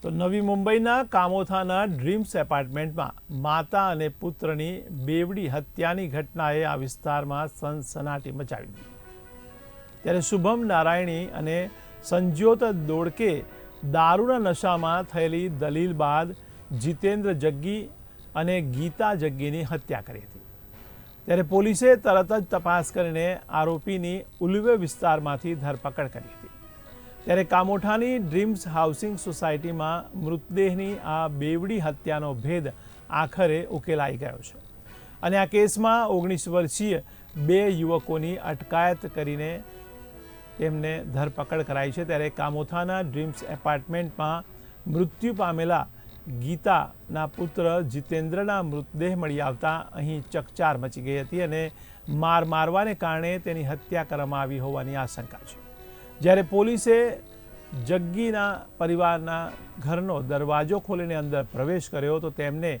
તો નવી મુંબઈના કામોથાના ડ્રીમ્સ એપાર્ટમેન્ટમાં માતા અને પુત્રની બેવડી હત્યાની ઘટનાએ આ વિસ્તારમાં સનસનાટી મચાવી દીધી। ત્યારે શુભમ નારાયણી અને સંજ્યોત દોડકે દારૂના નશામાં થયેલી દલીલ બાદ જીતેન્દ્ર જગ્ગી અને ગીતા જગ્ગીની હત્યા કરી હતી। ત્યારે પોલીસે તરત જ તપાસ કરીને આરોપીની ઉલ્વે વિસ્તારમાંથી ધરપકડ કરી હતી। ત્યારે કામોઠાની ડ્રીમ્સ હાઉસિંગ સોસાયટીમાં મૃતદેહની આ બેવડી હત્યાનો ભેદ આખરે ઉકેલાઈ ગયો છે અને આ કેસમાં 19 વર્ષીય બે યુવકોની અટકાયત કરીને તેમને ધરપકડ કરાઈ છે। ત્યારે કામોથાના ડ્રીમ્સ એપાર્ટમેન્ટમાં મૃત્યુ પામેલા ગીતાના પુત્ર જીતેન્દ્રના મૃતદેહ મળી આવતા અહીં ચકચાર મચી ગઈ હતી અને મારવાને કારણે તેની હત્યા કરવામાં આવી હોવાની આશંકા છે। જ્યારે પોલીસે જગ્ગીના પરિવારના ઘરનો દરવાજો ખોલીને અંદર પ્રવેશ કર્યો તો તેમને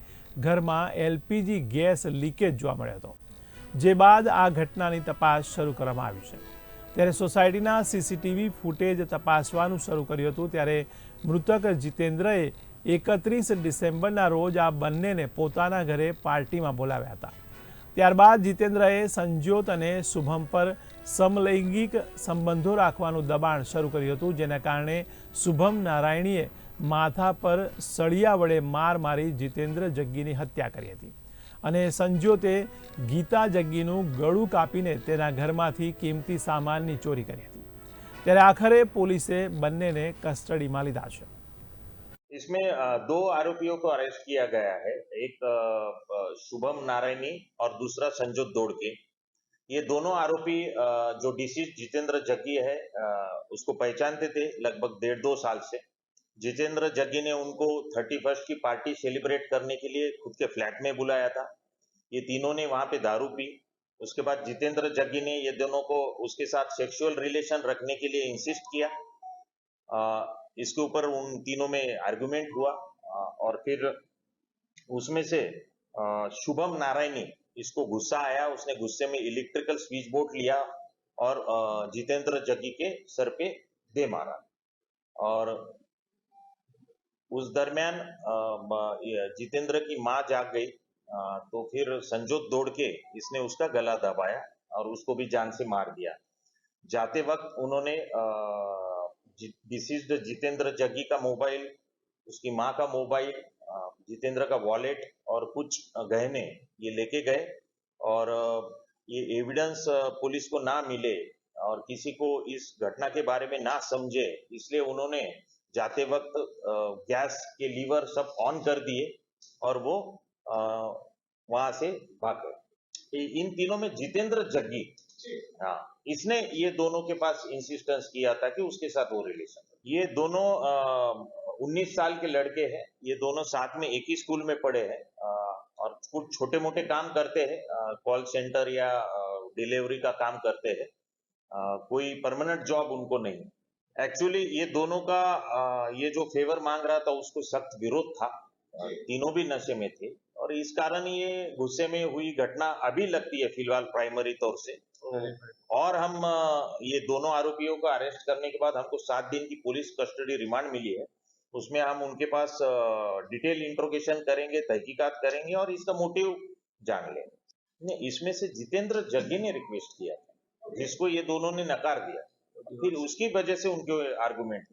ઘરમાં એલપીજી ગેસ લીકેજ જોવા મળ્યો હતો, જે બાદ આ ઘટનાની તપાસ શરૂ કરવામાં આવી છે। ત્યારે સોસાયટીના સીસીટીવી ફૂટેજ તપાસવાનું શરૂ કર્યું હતું। ત્યારે મૃતક જીતેન્દ્રએ 31 ડિસેમ્બરના રોજ આ બંનેને પોતાના ઘરે પાર્ટીમાં બોલાવ્યા હતા। ત્યારબાદ જીતેન્દ્રએ સંજ્યોત અને શુભમ પર સમલૈંગિક સંબંધો રાખવાનું દબાણ શરૂ કર્યું હતું, જેના કારણે શુભમ નારાયણીએ માથા પર સળિયા વડે મારી જીતેન્દ્ર જગ્ગીની હત્યા કરી હતી અને સંજ્યોતે ગીતા જગ્ગીનું ગળું કાપીને તેના ઘરમાંથી કિંમતી સામાનની ચોરી કરી હતી। ત્યારે આખરે પોલીસે બંનેને કસ્ટડીમાં લીધા છે। इसमें दो आरोपियों को अरेस्ट किया गया है, एक शुभम नारायणी और दूसरा संजोत दोड़के। ये दोनों आरोपी जो डिसीज जितेंद्र जग्गी है उसको पहचानते थे लगभग 1.5-2 साल से। जितेंद्र जग्गी ने उनको 31st की पार्टी सेलिब्रेट करने के लिए खुद के फ्लैट में बुलाया था। ये तीनों ने वहां पे दारू पी। उसके बाद जितेंद्र जग्गी ने ये दोनों को उसके साथ सेक्सुअल रिलेशन रखने के लिए इंसिस्ट किया। इसके ऊपर उन तीनों में आर्गुमेंट हुआ और फिर उसमें से शुभम नारायणी इसको गुस्सा आया, उसने गुस्से में इलेक्ट्रिकल स्विच बोर्ड लिया और जितेंद्र जग्गी के सर पे दे मारा। और उस दरमियान जितेंद्र की मां जाग गई, तो फिर संजोत दौड़ के इसने उसका गला दबाया और उसको भी जान से मार दिया। जाते वक्त उन्होंने डिसीज्ड जितेंद्र जग्गी का मोबाइल, उसकी मां का मोबाइल, जितेंद्र का वॉलेट और कुछ गहने ये लेके गए और ये एविडेंस पुलिस को ना मिले और किसी को इस घटना के बारे में ना समझे, इसलिए उन्होंने जाते वक्त गैस के लीवर सब ऑन कर दिए और वो वहां से भाग गए। इन तीनों में जितेंद्र जग्गी, हाँ, इसने ये दोनों के पास इंसिस्टेंस किया था कि उसके साथ वो रिलेशन। ये दोनों 19 साल के लड़के हैं। ये दोनों साथ में एक ही स्कूल में पढ़े हैं और कुछ छोटे मोटे काम करते हैं, कॉल सेंटर या डिलीवरी का काम करते हैं। कोई परमानेंट जॉब उनको नहीं। एक्चुअली ये दोनों का ये जो फेवर मांग रहा था उसको सख्त विरोध था। तीनों भी नशे में थे और इस कारण ये गुस्से में हुई घटना अभी लगती है फिलहाल प्राइमरी तौर से। और हम ये दोनों आरोपियों को अरेस्ट करने के बाद हमको 7 दिन की पुलिस कस्टडी रिमांड मिली है। उसमें हम उनके पास डिटेल इंट्रोगेशन करेंगे, तहकीकात करेंगे और इसका मोटिव जान लेंगे। इसमें से जितेंद्र जग्गी ने रिक्वेस्ट किया था, जिसको ये दोनों ने नकार दिया, फिर उसकी वजह से उनके आर्गुमेंट